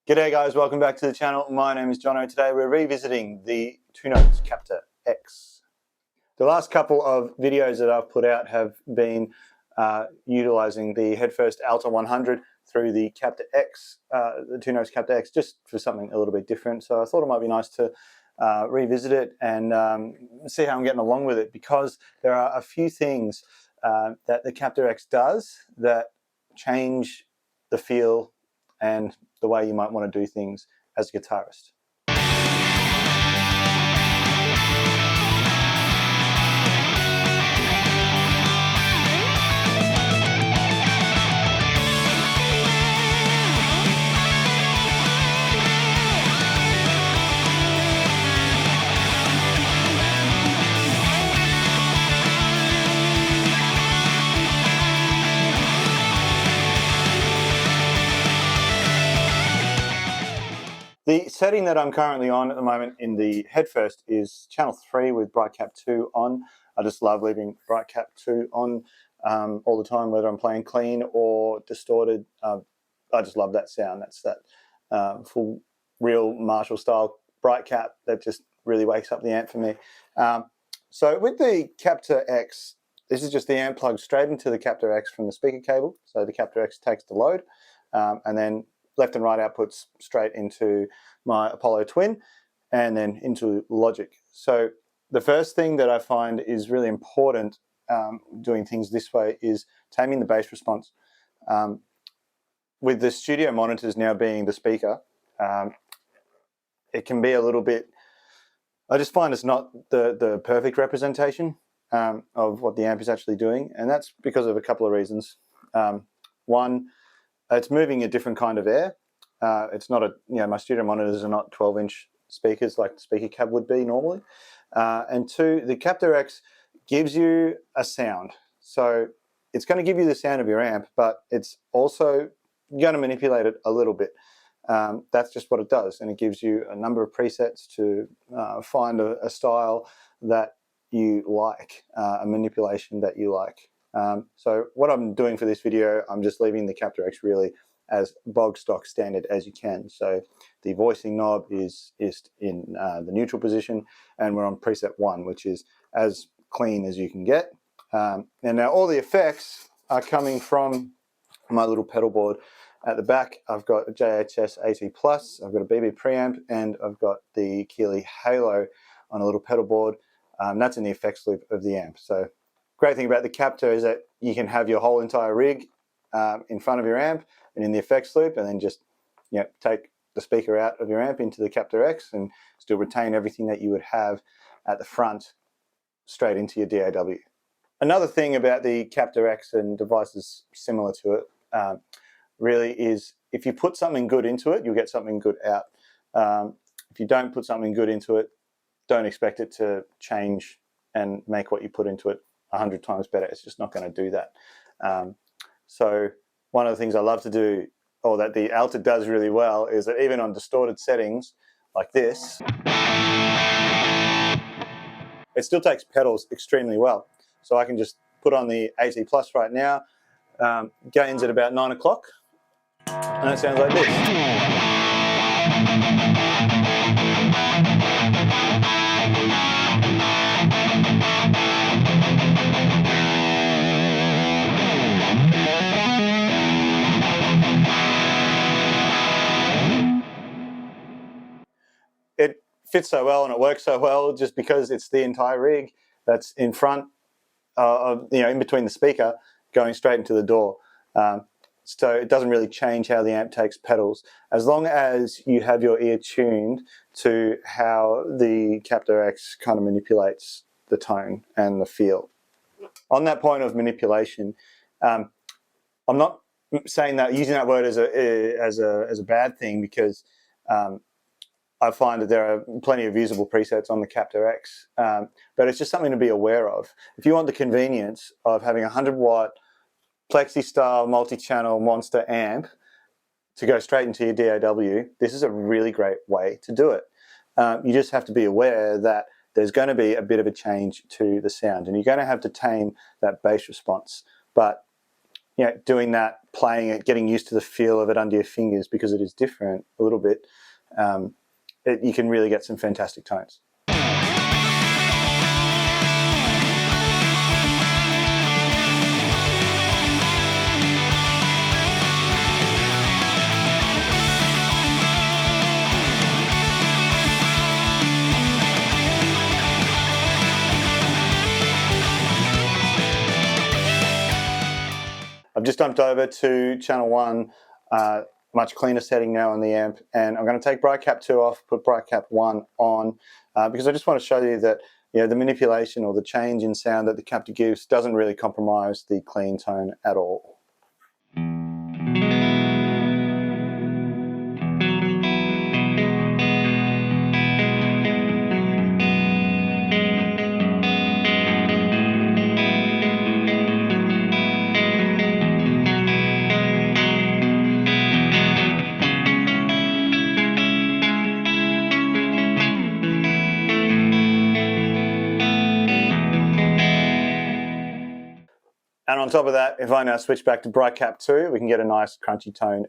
G'day guys, welcome back to the channel. My name is Jono. Today we're revisiting the Two Notes Captor X. The last couple of videos that I've put out have been utilizing the Headfirst Alta 100 through the Captor X, the Two Notes Captor X, just for something a little bit different. So I thought it might be nice to revisit it and see how I'm getting along with it, because there are a few things that the Captor X does that change the feel and the way you might want to do things as a guitarist. The setting that I'm currently on at the moment in the Headfirst is channel 3 with Bright Cap 2 on. I just love leaving Bright Cap 2 on all the time, whether I'm playing clean or distorted. I just love that sound. That's that full, real Marshall style Bright Cap that just really wakes up the amp for me. So with the Captor X, this is just the amp plugged straight into the Captor X from the speaker cable. So the Captor X takes the load and then left and right outputs straight into my Apollo Twin and then into Logic. So the first thing that I find is really important doing things this way is taming the bass response. With the studio monitors now being the speaker, it can be a little bit, I just find it's not the perfect representation of what the amp is actually doing, and that's because of a couple of reasons. One, it's moving a different kind of air. It's not my studio monitors are not 12-inch speakers like the speaker cab would be normally. And two, the Captor X gives you a sound. So it's going to give you the sound of your amp, but it's also going to manipulate it a little bit. That's just what it does. And it gives you a number of presets to find a style that you like, a manipulation that you like. So what I'm doing for this video, I'm just leaving the Captor X really as bog stock standard as you can. So the voicing knob is in the neutral position, and we're on preset 1, which is as clean as you can get. And now all the effects are coming from my little pedal board at the back. I've got a JHS AT Plus, I've got a BB preamp, and I've got the Keeley Halo on a little pedal board. That's in the effects loop of the amp. So great thing about the Captor is that you can have your whole entire rig in front of your amp and in the effects loop, and then just take the speaker out of your amp into the Captor X and still retain everything that you would have at the front straight into your DAW. Another thing about the Captor X and devices similar to it really is if you put something good into it, you'll get something good out. If you don't put something good into it, don't expect it to change and make what you put into it 100 times better. It's just not going to do that. So one of the things I love to do, or that the Alta does really well, is that even on distorted settings like this, it still takes pedals extremely well. So I can just put on the AT Plus right now, gains at about 9 o'clock, and it sounds like this. It fits so well and it works so well just because it's the entire rig that's in front in between the speaker going straight into the door. So it doesn't really change how the amp takes pedals, as long as you have your ear tuned to how the Captor X kind of manipulates the tone and the feel. On that point of manipulation, I'm not saying that, using that word as a bad thing, because I find that there are plenty of usable presets on the Captor X, but it's just something to be aware of. If you want the convenience of having a 100-watt plexi-style multi-channel monster amp to go straight into your DAW, this is a really great way to do it. You just have to be aware that there's going to be a bit of a change to the sound, and you're going to have to tame that bass response. But doing that, playing it, getting used to the feel of it under your fingers, because it is different a little bit, you can really get some fantastic tones. I've just jumped over to channel 1, much cleaner setting now on the amp, and I'm going to take bright cap 2 off, put bright cap 1 on, because I just want to show you that the manipulation or the change in sound that the captor gives doesn't really compromise the clean tone at all. And on top of that, if I now switch back to bright cap 2, we can get a nice crunchy tone.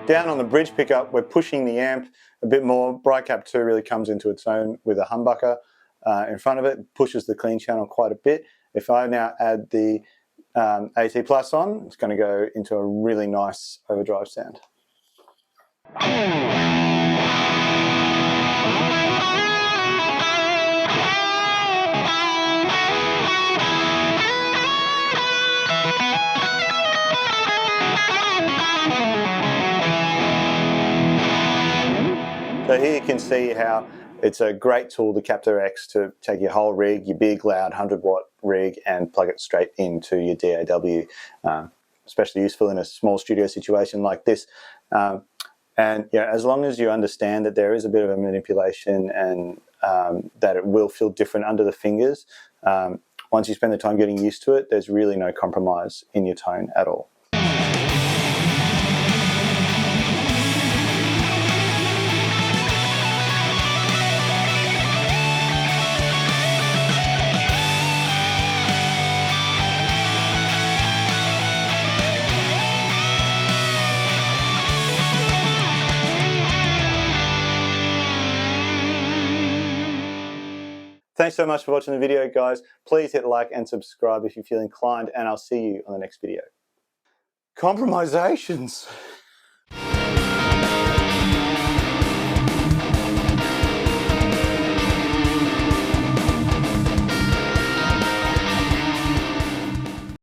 Down on the bridge pickup, we're pushing the amp a bit more. Bright cap 2 really comes into its own with a humbucker in front of it, pushes the clean channel quite a bit. If I now add the AT Plus on, it's going to go into a really nice overdrive sound. So here you can see how it's a great tool, the Captor X, to take your whole rig, your big, loud 100-watt rig, and plug it straight into your DAW. Especially useful in a small studio situation like this. And as long as you understand that there is a bit of a manipulation and that it will feel different under the fingers, once you spend the time getting used to it, there's really no compromise in your tone at all. Thanks so much for watching the video, guys. Please hit like and subscribe if you feel inclined, and I'll see you on the next video. Compromisations.